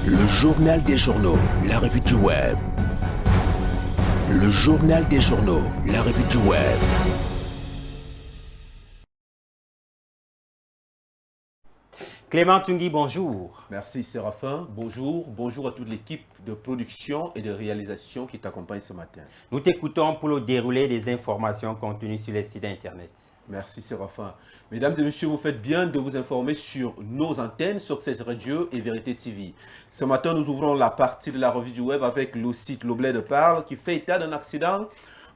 Le journal des journaux, la revue du web. Le journal des journaux, la revue du web. Clément Tungui, bonjour. Merci Séraphin, bonjour à toute l'équipe de production et de réalisation qui t'accompagne ce matin. Nous t'écoutons pour le déroulé des informations contenues sur les sites internet. Merci Séraphin. Mesdames et messieurs, vous faites bien de vous informer sur nos antennes, Success Radio et Vérité TV. Ce matin, nous ouvrons la partie de la revue du web avec le site Le Bled Parle qui fait état d'un accident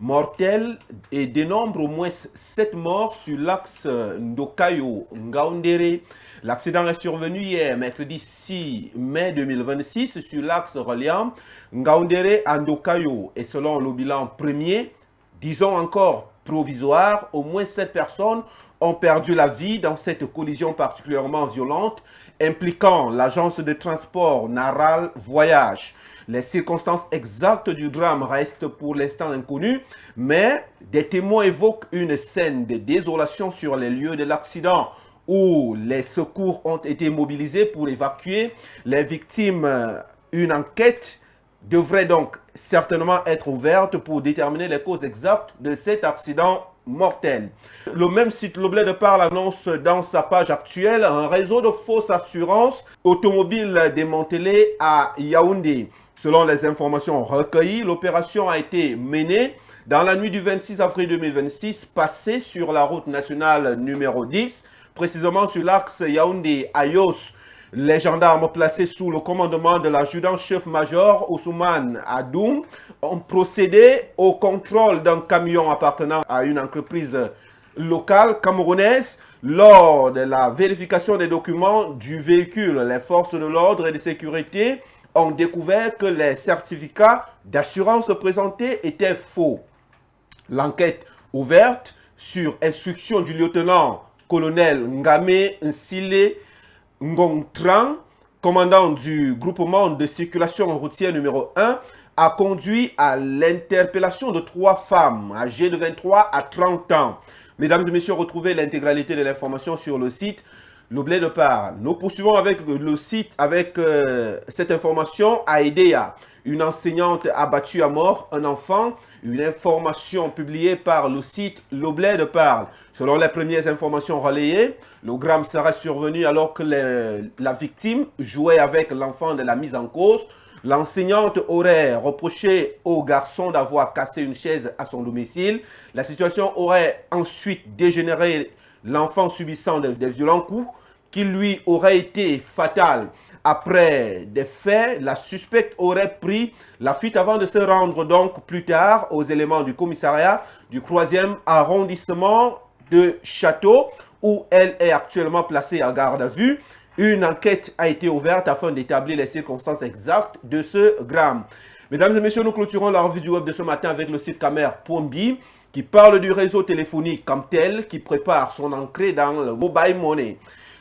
mortel et dénombre au moins 7 morts sur l'axe Ndokayo-Ngaoundéré. L'accident est survenu hier, mercredi 6 mai 2026, sur l'axe reliant Ngaoundéré à Ndokayo. Et selon le bilan premier, disons encore provisoire, au moins 7 personnes ont perdu la vie dans cette collision particulièrement violente impliquant l'agence de transport Naral Voyage. Les circonstances exactes du drame restent pour l'instant inconnues, mais des témoins évoquent une scène de désolation sur les lieux de l'accident où les secours ont été mobilisés pour évacuer les victimes. Une enquête devrait donc certainement être ouverte pour déterminer les causes exactes de cet accident mortel. Le même site Le Bled Parle annonce dans sa page actuelle un réseau de fausses assurances automobiles démantelé à Yaoundé. Selon les informations recueillies, l'opération a été menée dans la nuit du 26 avril 2026, passée sur la route nationale numéro 10, précisément sur l'axe Yaoundé-Ayos. Les gendarmes placés sous le commandement de l'adjudant-chef-major Ousmane Adoum ont procédé au contrôle d'un camion appartenant à une entreprise locale camerounaise. Lors de la vérification des documents du véhicule, les forces de l'ordre et de sécurité ont découvert que les certificats d'assurance présentés étaient faux. L'enquête ouverte sur instruction du lieutenant-colonel Ngame Nsile Ngongtran, commandant du groupement de circulation routière numéro 1, a conduit à l'interpellation de 3 femmes âgées de 23 à 30 ans. Mesdames et messieurs, retrouvez l'intégralité de l'information sur le site Le Bled Parle. Nous poursuivons avec le site, avec cette information à Edea. Une enseignante a battu à mort un enfant. Une information publiée par le site Le Bled Parle. Selon les premières informations relayées, le drame sera survenu alors que la victime jouait avec l'enfant de la mise en cause. L'enseignante aurait reproché au garçon d'avoir cassé une chaise à son domicile. La situation aurait ensuite dégénéré, l'enfant subissant des violents coups qui lui auraient été fatals. Après des faits, la suspecte aurait pris la fuite avant de se rendre donc plus tard aux éléments du commissariat du 3e arrondissement de Château, où elle est actuellement placée en garde à vue. Une enquête a été ouverte afin d'établir les circonstances exactes de ce drame. Mesdames et messieurs, nous clôturons la revue du web de ce matin avec le site Camer.bi qui parle du réseau téléphonique Camtel qui prépare son entrée dans le mobile money.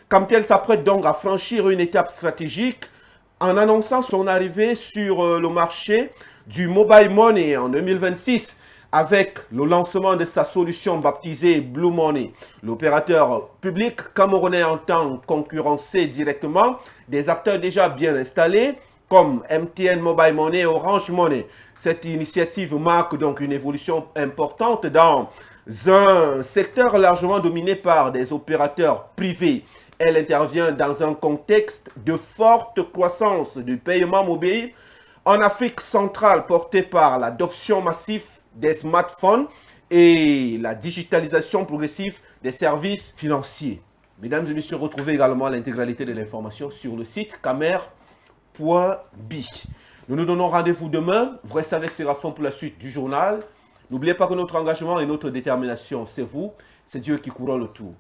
Camtel s'apprête donc à franchir une étape stratégique en annonçant son arrivée sur le marché du mobile money en 2026 avec le lancement de sa solution baptisée Blue Money. L'opérateur public camerounais entend concurrencer directement des acteurs déjà bien installés comme MTN Mobile Money et Orange Money. Cette initiative marque donc une évolution importante dans un secteur largement dominé par des opérateurs privés. Elle intervient dans un contexte de forte croissance du paiement mobile en Afrique centrale porté par l'adoption massive des smartphones et la digitalisation progressive des services financiers. Mesdames et messieurs, retrouvez également l'intégralité de l'information sur le site camer.bi. Nous nous donnons rendez-vous demain. Vous restez avec Séraphin pour la suite du journal. N'oubliez pas que notre engagement et notre détermination, c'est vous. C'est Dieu qui couronne le tout.